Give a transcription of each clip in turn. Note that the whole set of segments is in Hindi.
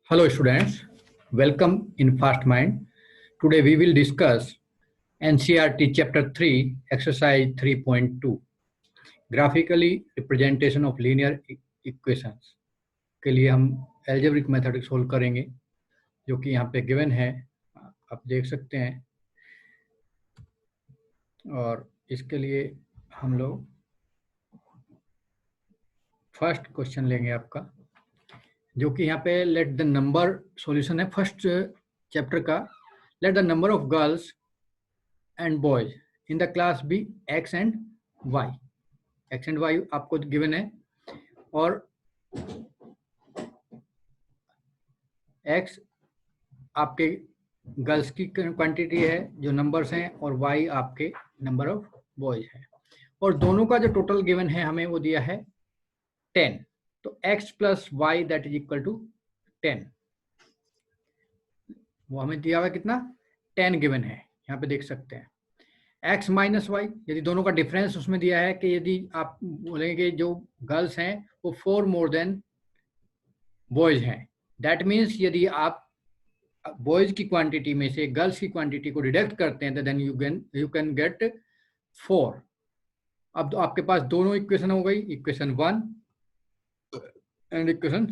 Hello students, welcome in Fast Mind. Today we will discuss NCERT Chapter 3, Exercise 3.2, Graphically Representation of Linear Equations के लिए हम algebraic method सोल्व करेंगे, जो कि यहाँ पे given है, आप देख सकते हैं। और इसके लिए हम लोग फर्स्ट क्वेश्चन लेंगे आपका, जो कि यहाँ पे लेट द नंबर सॉल्यूशन है फर्स्ट चैप्टर का। Let the number of girls and boys in the class be x and y. x and y आपको गिवन है, और x आपके गर्ल्स की क्वांटिटी है जो नंबर्स हैं, और y आपके नंबर ऑफ बॉयज है, और दोनों का जो टोटल गिवन है हमें वो दिया है 10। तो x plus y that is equal to 10, वो हमें दिया हुआ कितना 10 गिवन है, यहाँ पे देख सकते हैं। x माइनस वाई, यदि दोनों का डिफरेंस उसमें दिया है कि यदि आप बोलेंगे जो गर्ल्स हैं वो 4 मोर देन बॉयज हैं, दैट मीन्स यदि आप बॉयज की क्वांटिटी में से गर्ल्स की क्वांटिटी को डिडक्ट करते हैं तो देन यू कैन गेट 4। अब तो आपके पास दोनों इक्वेशन हो गई, इक्वेशन 1 एंड इक्वेशन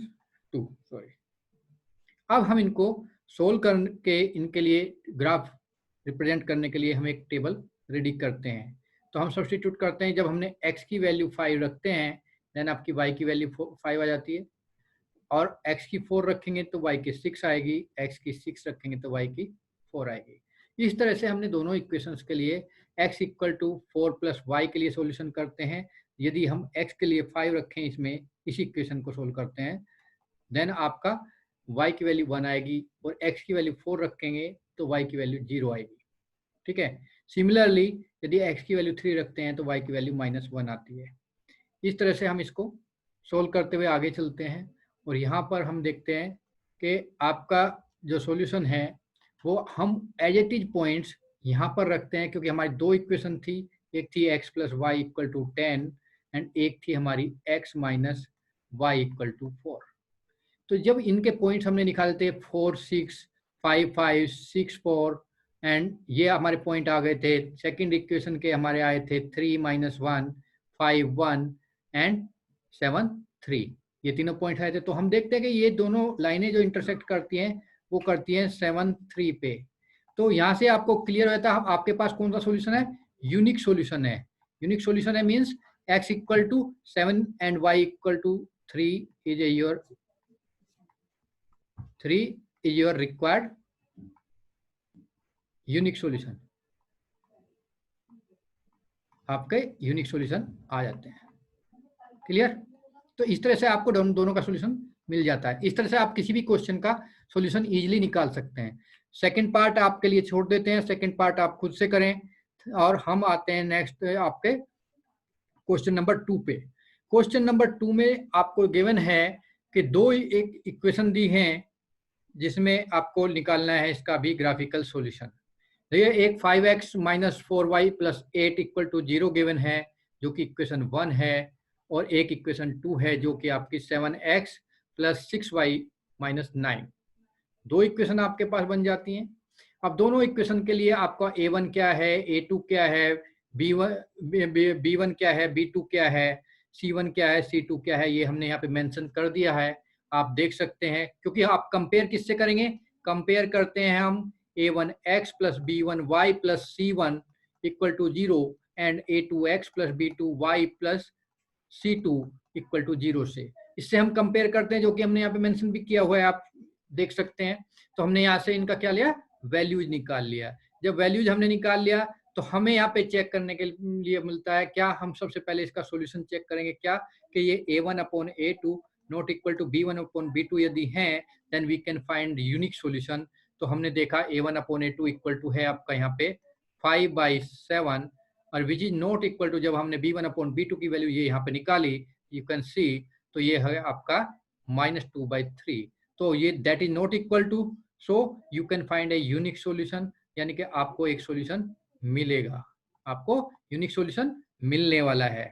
2। सॉरी, अब हम इनको सोल्व करके इनके लिए ग्राफ रिप्रेजेंट करने के लिए हम एक टेबल रेडी करते हैं। तो हम सब्स्टिट्यूट करते हैं, जब हमने x की वैल्यू 5 रखते हैं देन आपकी y की वैल्यू 5 आ जाती है, और x की 4 रखेंगे तो y की 6 आएगी, x की 6 रखेंगे तो y की 4 आएगी। इस तरह से हमने दोनों इक्वेशंस के लिए x equal to 4 plus y के लिए सॉल्यूशन करते हैं। यदि हम x के लिए 5 रखें इसमें, इस इक्वेशन को सोल्व करते हैं, देन आपका y की वैल्यू 1 आएगी, और x की वैल्यू 4 रखेंगे तो y की वैल्यू 0 आएगी। ठीक है। सिमिलरली यदि x की वैल्यू 3 रखते हैं तो y की वैल्यू -1 आती है। इस तरह से हम इसको सोल्व करते हुए आगे चलते हैं, और यहाँ पर हम देखते हैं कि आपका जो सॉल्यूशन है वो हम एज इट इज पॉइंट्स यहाँ पर रखते हैं, क्योंकि हमारी दो इक्वेशन थी, एक थी x plus y equal to 10 and एक थी हमारी x minus Y equal to 4। तो जब इनके पॉइंट्स हमने निकाले थे 4 6 5 5 6 4, एंड ये हमारे पॉइंट आ गए थे, सेकंड इक्वेशन के हमारे आए थे 3 -1 5 1 एंड 7 3, ये तीनों पॉइंट आए थे। तो हम देखते हैं कि ये दोनों लाइनें जो इंटरसेक्ट करती हैं वो करती हैं 7 3 पे। तो यहाँ से आपको क्लियर होता है आपके पास कौन सा सॉल्यूशन है, यूनिक सॉल्यूशन है। यूनिक सॉल्यूशन है means x equal to 7 and y equal to 3 is your required unique solution. आपके यूनिक सॉल्यूशन आ जाते हैं। क्लियर? तो इस तरह से आपको दोनों का सॉल्यूशन मिल जाता है। इस तरह से आप किसी भी क्वेश्चन का सॉल्यूशन इजीली निकाल सकते हैं। सेकंड पार्ट आपके लिए छोड़ देते हैं, सेकंड पार्ट आप खुद से करें, और हम आते हैं नेक्स्ट आपके क्वेश्चन नंबर 2 पे। क्वेश्चन नंबर 2 में आपको गिवन है कि दो एक इक्वेशन दी हैं जिसमें आपको निकालना है इसका भी ग्राफिकल सॉल्यूशन। देखिए, एक 5x minus 4y plus 8 equal to 0 given है, जो कि इक्वेशन 1 है, और एक इक्वेशन 2 है जो कि आपकी 7x प्लस 6y माइनस 9। दो इक्वेशन आपके पास बन जाती हैं। अब दोनों इक्वेशन के लिए आपका a1 क्या है, a2 क्या है, b1 क्या है, b2 क्या है, c1 क्या है, c2 क्या है, ये हमने यहाँ पे मेंशन कर दिया है। आप देख सकते हैं, क्योंकि आप कंपेयर किससे करेंगे, कंपेयर करते हैं हम a1x plus b1y plus c1 equal to 0 and a2x plus b2y plus c2 equal to 0 से। इससे हम कंपेयर करते हैं, जो कि हमने यहाँ पे मेंशन भी किया हुआ है, आप देख सकते हैं। तो हमने यहाँ से इनका क्या लिया, वैल्यूज निकाल लिया। जब वैल्यूज हमने निकाल लिया तो हमें यहाँ पे चेक करने के लिए मिलता है क्या, हम सबसे पहले इसका सॉल्यूशन चेक करेंगे क्या, कि ये a1 upon a2 not equal to b1 upon b2 यदि हैं then we can find unique solution. तो हमने देखा a1 upon a2 equal to है आपका यहाँ पे 5/7, और which is not equal to, जब हमने b1 अपॉन b2 की वैल्यू ये यहाँ पे निकाली, यू कैन सी, तो ये है आपका -2/3। तो ये that is not equal to, so you can find a unique solution, यानी कि आपको एक सॉल्यूशन मिलेगा, आपको यूनिक सॉल्यूशन मिलने वाला है।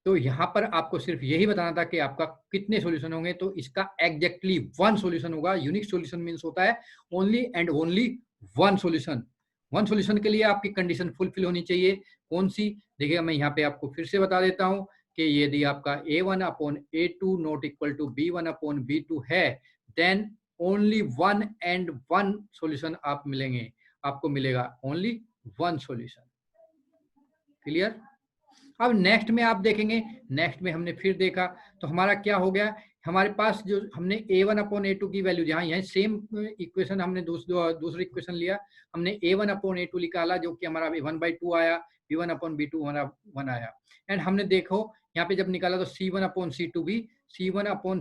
तो यहाँ पर आपको सिर्फ यही बताना था कि आपका कितने सॉल्यूशन होंगे, तो इसका एग्जैक्टली वन सॉल्यूशन होगा। यूनिक सॉल्यूशन मींस होता है only and only one solution. One solution के लिए आपकी कंडीशन फुलफिल होनी चाहिए। कौन सी? देखिए मैं यहाँ पे आपको फिर से बता देता हूँ कि यदि आपका a1 upon a2 not equal to b1 upon b2 है, then only one and one solution आप मिलेंगे, आपको मिलेगा ओनली वन सॉल्यूशन। क्लियर? अब नेक्स्ट में आप देखेंगे, नेक्स्ट में हमने फिर देखा तो हमारा क्या हो गया, हमारे पास जो हमने a1 अपॉन a2 की वैल्यू, जहाँ यहाँ सेम इक्वेशन हमने दूसरी इक्वेशन लिया, हमने a1 अपॉन a2 निकाला जो कि हमारा 1/2 आया, b1 अपॉन b2 हमारा 1 आया। एंड हमने देखो यहाँ पे जब निकाला तो c1 अपॉन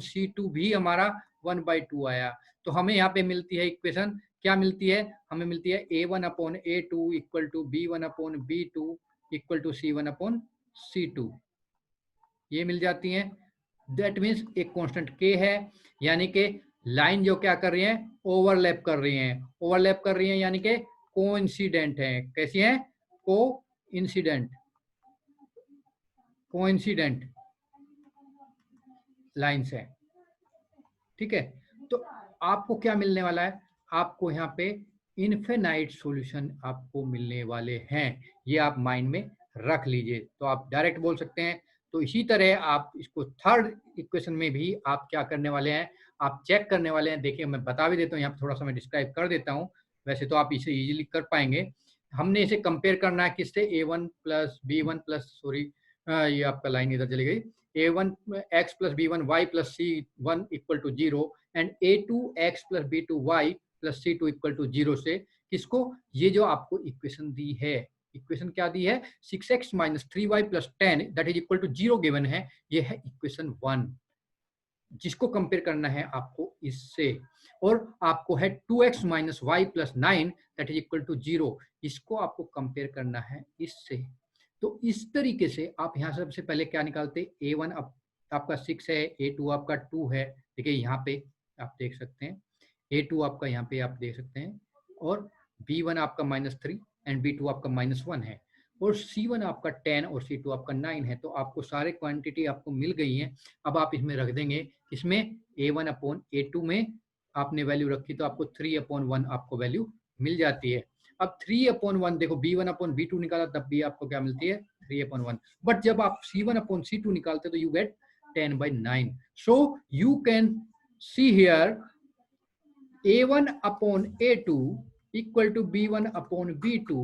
c2 भी हमारा 1/2 आया। तो हमें यहाँ पे मिलती है इक्वेशन, क्या मिलती है? हमें मिलती है a1 upon a2 equal to b1 upon b2 equal to c1 upon c2, ये मिल जाती हैं। दैट मीन्स एक कांस्टेंट k है, यानी कि लाइन जो क्या कर रही है, ओवरलैप कर रही हैं, ओवरलैप कर रही हैं यानी कि कोइंसिडेंट है। कैसी है? कोइंसिडेंट, कोइंसिडेंट लाइन्स है। ठीक है, तो आपको क्या मिलने वाला है? आपको यहाँ पे इनफिनाइट सॉल्यूशन आपको मिलने वाले हैं, ये आप माइंड में रख लीजिए। तो आप डायरेक्ट बोल सकते हैं। तो इसी तरह आप इसको थर्ड इक्वेशन में भी आप क्या करने वाले हैं, आप चेक करने वाले हैं। देखिए मैं बता भी देता हूँ, यहाँ पे थोड़ा सा मैं डिस्क्राइब कर देता हूँ, वैसे तो आप इसे इजीली कर पाएंगे। हमने इसे कंपेयर करना है किससे? a1 plus b1 plus, sorry ये आपका लाइन इधर चली गई, a1 x plus b1 y plus c1 equal to 0 and a2 x plus b2 y plus c2 equal to 0 से किसको? ये जो आपको इक्वेशन दी है, इक्वेशन क्या दी है? 6x minus 3y plus 10 that is equal to 0 given है, ये है इक्वेशन 1, जिसको कंपेयर करना है आपको इससे। और आपको है 2x minus y plus 9 that is equal to 0, इसको आपको कंपेयर करना है इससे। तो इस तरीके से आप यहाँ सबसे पहले क्या निकालते? a1 आपका 6 है, a2 आपका 2 है। देखिए यहाँ पे आप देख सकते हैं a2 आपका यहाँ पे आप देख सकते हैं, और b1 आपका -3 एंड b2 आपका -1 है, और c1 आपका 10 और c2 आपका 9 है। तो आपको सारे क्वांटिटी आपको मिल गई हैं। अब आप इसमें रख देंगे, इसमें a1 अपॉन a2 में आपने वैल्यू रखी तो आपको 3/1 आपको वैल्यू मिल जाती है। अब 3/1 देखो, b1 अपॉन b2 निकाला तब भी आपको क्या मिलती है? 3/1। बट जब आप c1 अपॉन c2 निकालते तो you get 10/9। So you can see here a1 upon a2 equal to b1 upon b2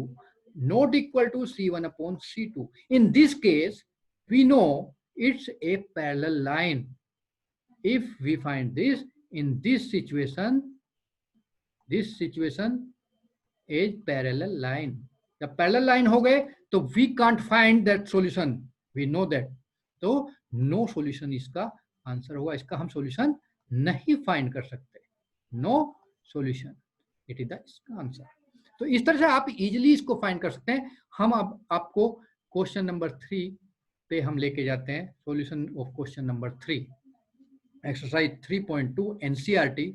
not equal to c1 upon c2. In this case, we know it's a parallel line. If we find this, in this situation is parallel line. जब parallel line हो गए तो we can't find that solution, we know that. तो no solution इसका आंसर होगा, इसका हम solution नहीं find कर सकते। No solution, it is the इसका आंसर। तो इस तरह से आप इजीली इसको फाइंड कर सकते हैं। हम अब आपको क्वेश्चन नंबर 3 पे हम लेके जाते हैं, solution of question number 3, exercise 3.2 NCERT.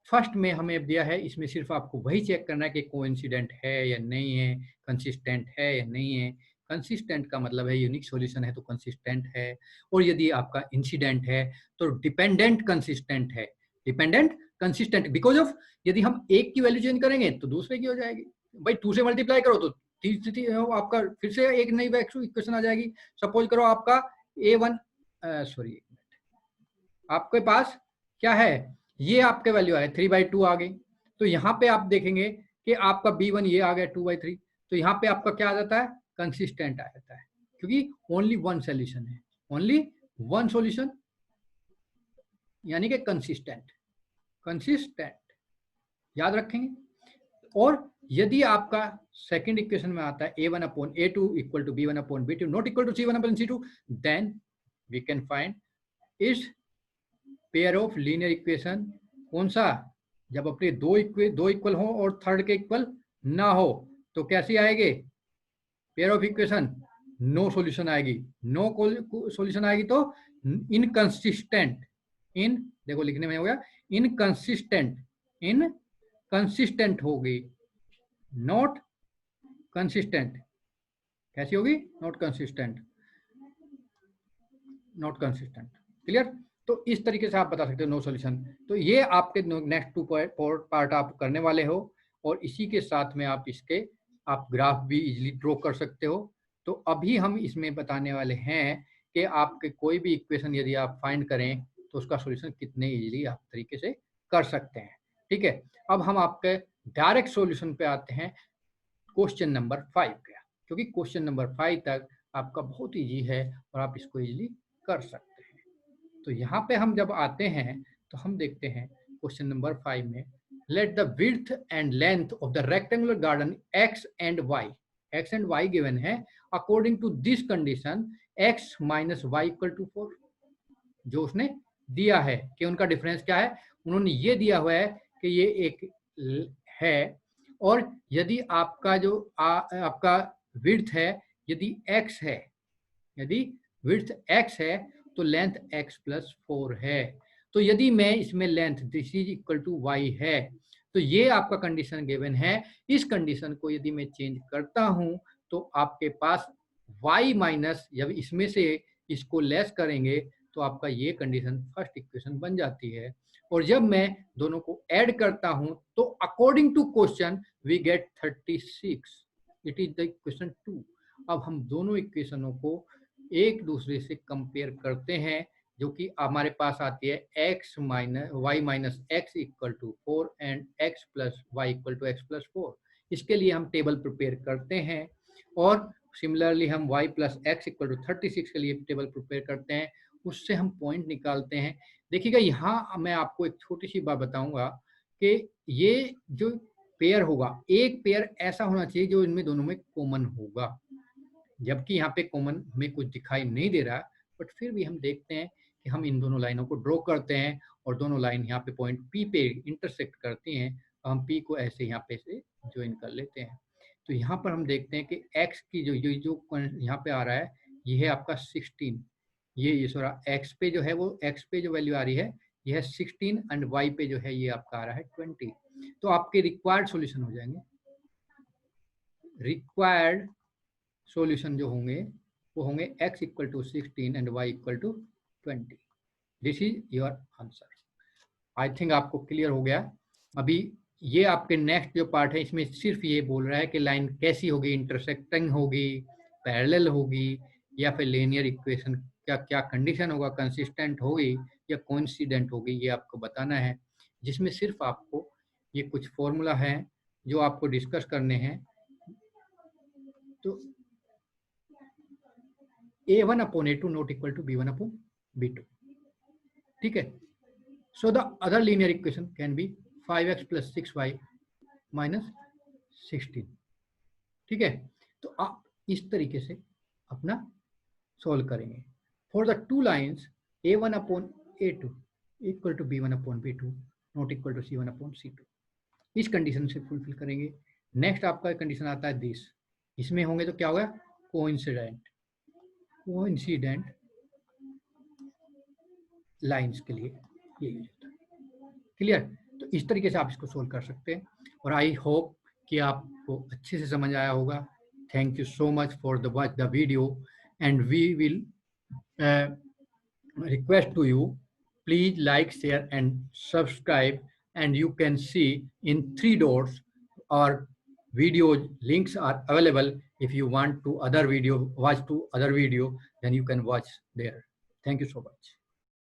First में हमें दिया है, इसमें सिर्फ आपको वही चेक करना है कि कोइंसिडेंट है या नहीं है, कंसिस्टेंट है या नहीं है। कंसिस्टेंट का मतलब है यूनिक सॉल्यूशन है तो कंसिस्टेंट है, और यदि आपका इंसिडेंट है तो डिपेंडेंट कंसिस्टेंट है। डिपेंडेंट कंसिस्टेंट बिकॉज ऑफ, यदि हम एक की वैल्यू चेंज करेंगे तो दूसरे की हो जाएगी। भाई 2 से मल्टीप्लाई करो तो तीसरी आपका फिर से एक नई इक्वेशन आ जाएगी। सपोज करो आपका a1 सॉरी आपके पास क्या है, ये आपके वैल्यू आए 3/2 आ गई, तो यहाँ पे आप देखेंगे कि आपका b1 ये आ गया 2/3, तो यहाँ पे आपका क्या आ जाता है? कंसिस्टेंट आ जाता है, क्योंकि ओनली वन सोल्यूशन है, ओनली वन सॉल्यूशन यानी कि कंसिस्टेंट, कंसिस्टेंट याद रखेंगे। और यदि आपका सेकंड इक्वेशन में आता है a1 upon a2 equal to b1 upon b2 not equal to c1 upon c2, then we can find इस पेयर ऑफ लीनियर इक्वेशन। कौन सा? जब अपने दो इक्वल हो और थर्ड के इक्वल ना हो तो कैसी आएगी pair of equation? No solution आएगी। नो सॉल्यूशन आएगी तो इनकंसिस्टेंट, इन देखो लिखने में हो गया इनकंसिस्टेंट, इनकंसिस्टेंट होगी, नॉट कंसिस्टेंट। कैसी होगी? Not consistent. Not consistent. Clear? तो इस तरीके से आप बता सकते हो नो सॉल्यूशन। तो ये आपके नेक्स्ट 2 पार्ट आप करने वाले हो, और इसी के साथ में आप इसके आप ग्राफ भी इजीली ड्रॉ कर सकते हो। तो अभी हम इसमें बताने वाले हैं कि आपके कोई भी इक्वेशन यदि आप फाइंड करें तो उसका सॉल्यूशन कितने इजीली आप तरीके से कर सकते हैं। ठीक है, अब हम आपके डायरेक्ट सॉल्यूशन पे आते हैं क्वेश्चन नंबर 5 का, क्योंकि क्वेश्चन नंबर 5 तक आपका बहुत इजी है और आप इसको इजीली कर सकते हैं। तो यहाँ पे हम जब आते हैं तो हम देखते हैं क्वेश्चन नंबर 5 में, let the width and length of the rectangular garden x एंड y गिवन है according to this condition x minus Y equal to 4। जो उसने दिया है कि उनका डिफरेंस क्या है, उन्होंने ये दिया हुआ है कि ये एक है, और यदि आपका जो आपका विड्थ है यदि x है, यदि विड्थ x है तो लेंथ x प्लस 4 है। तो यदि मैं इसमें length this is equal to y है, तो ये आपका कंडीशन गिवन है। इस कंडीशन को यदि मैं चेंज करता हूं तो आपके पास y माइनस, जब इसमें से इसको लेस करेंगे तो आपका ये कंडीशन फर्स्ट इक्वेशन बन जाती है। और जब मैं दोनों को ऐड करता हूं तो according to question we get 36। It is the equation 2। अब हम दोनों इक्वेशनों को एक दूसरे से कंपेयर करते हैं, जो कि हमारे पास आती है x minus y minus x equal to 4 and x plus y equal to x plus 4। इसके लिए हम टेबल प्रिपेयर करते हैं, और सिमिलरली हम y plus x equal to 36 के लिए टेबल प्रिपेयर करते हैं, उससे हम पॉइंट निकालते हैं। देखिएगा यहाँ मैं आपको एक छोटी सी बात बताऊंगा कि ये जो पेयर होगा, एक पेयर ऐसा होना चाहिए जो इनमें दोनों में कॉमन होगा, जबकि यहाँ पे कॉमन हमें कुछ दिखाई नहीं दे रहा, बट फिर भी हम देखते हैं कि हम इन दोनों लाइनों को ड्रॉ करते हैं और दोनों लाइन यहाँ पे पॉइंट P पे इंटरसेक्ट करती हैं, तो हम P को ऐसे यहाँ पे से ज्वाइन कर लेते हैं। तो यहाँ पर हम देखते हैं कि x की जो यहाँ पे आ रहा है ये है आपका 16, ये सॉरी x पे जो है वो x पे जो वैल्यू आ रही है ये है 16 एंड y पे जो है ये आपका आ रहा है 20। तो आपके रिक्वायर्ड सॉल्यूशन हो जाएंगे, रिक्वायर्ड सॉल्यूशन जो होंगे वो होंगे x equal to 16 and y equal to 20। This is your answer. I think आपको क्लियर हो गया। अभी ये आपके नेक्स्ट जो पार्ट है इसमें सिर्फ ये बोल रहा है कि लाइन कैसी होगी, इंटरसेक्टिंग होगी, पैरेलल होगी, या फिर लीनियर इक्वेशन क्या क्या कंडीशन होगा, कंसिस्टेंट होगी या कोइंसिडेंट होगी, ये आपको बताना है, जिसमें सिर्फ आपको ये कुछ फॉर्मूला है जो आपको डिस्कस करने हैं। तो a1 upon a2 not equal to b1 upon b2, ठीक है। So the other linear equation can be 5x plus 6y minus 16, ठीक है। तो आप इस तरीके से अपना सॉल्व करेंगे। For the two lines a1 upon a2 equal to b1 upon b2 not equal to c1 upon c2, इस कंडीशन से फुलफिल करेंगे। नेक्स्ट आपका कंडीशन आता है दिस, इसमें होंगे तो क्या होगा, कोइंसिडेंट लाइंस के लिए ये यूज होता है। क्लियर? तो इस तरीके से आप इसको सोल्व कर सकते हैं, और आई होप कि आपको अच्छे से समझ आया होगा। Thank you so much for the watch the video, and we will request to you, please like, share and subscribe, and you can see in 3 dots our video links are available. If you want to watch other video, then you can watch there. Thank you so much.